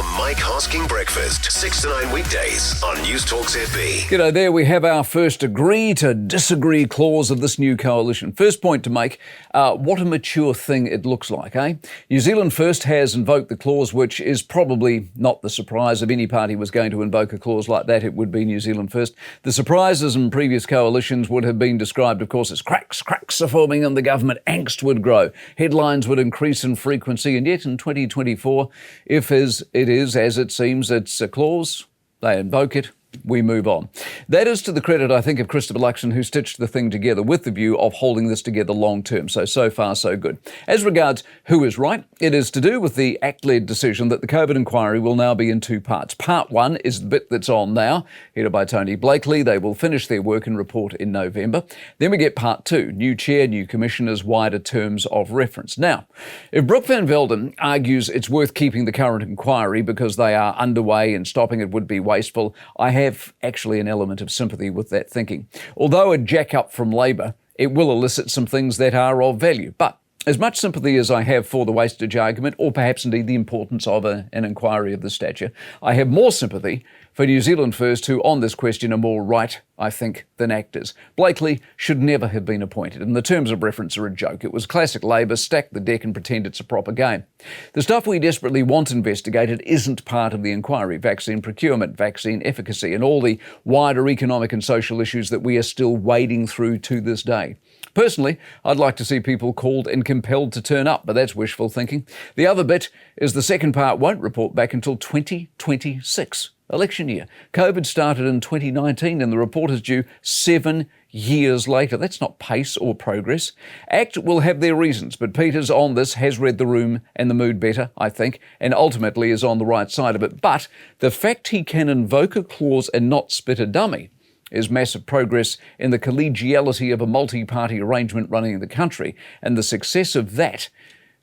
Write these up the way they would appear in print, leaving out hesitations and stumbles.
The Mike Hosking Breakfast, 6 to 9 weekdays on Newstalk ZB. G'day there, we have our first agree to disagree clause of this new coalition. First point to make, what a mature thing it looks like, eh? New Zealand First has invoked the clause, which is probably not the surprise. If any party was going to invoke a clause like that, it would be New Zealand First. The surprises in previous coalitions would have been described, of course, as cracks are forming in the government, angst would grow, headlines would increase in frequency, and yet in 2024, if it is as it seems, it's a clause, they invoke it, we move on. That is to the credit, I think, of Christopher Luxon, who stitched the thing together with the view of holding this together long term. So far, so good. As regards who is right, it is to do with the ACT-led decision that the COVID inquiry will now be in two parts. Part one is the bit that's on now, headed by Tony Blakely. They will finish their work and report in November. Then we get part two, new chair, new commissioners, wider terms of reference. Now, if Brooke van Velden argues it's worth keeping the current inquiry because they are underway and stopping it would be wasteful, I have actually an element of sympathy with that thinking. Although a jack-up from Labor, it will elicit some things that are of value. But as much sympathy as I have for the wastage argument, or perhaps indeed the importance of an inquiry of this stature, I have more sympathy for New Zealand First, who on this question are more right, I think, than actors. Blakely should never have been appointed, and the terms of reference are a joke. It was classic Labor, stack the deck and pretend it's a proper game. The stuff we desperately want investigated isn't part of the inquiry: vaccine procurement, vaccine efficacy, and all the wider economic and social issues that we are still wading through to this day. Personally, I'd like to see people called and compelled to turn up, but that's wishful thinking. The other bit is the second part won't report back until 2026, election year. COVID started in 2019 and the report is due 7 years later. That's not pace or progress. ACT will have their reasons, but Peters on this has read the room and the mood better, I think, and ultimately is on the right side of it. But the fact he can invoke a clause and not spit a dummy is massive progress in the collegiality of a multi-party arrangement running the country, and the success of that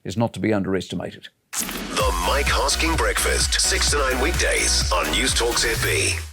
is not to be underestimated. The Mike Hosking Breakfast, 6 to 9 weekdays on Newstalk ZB.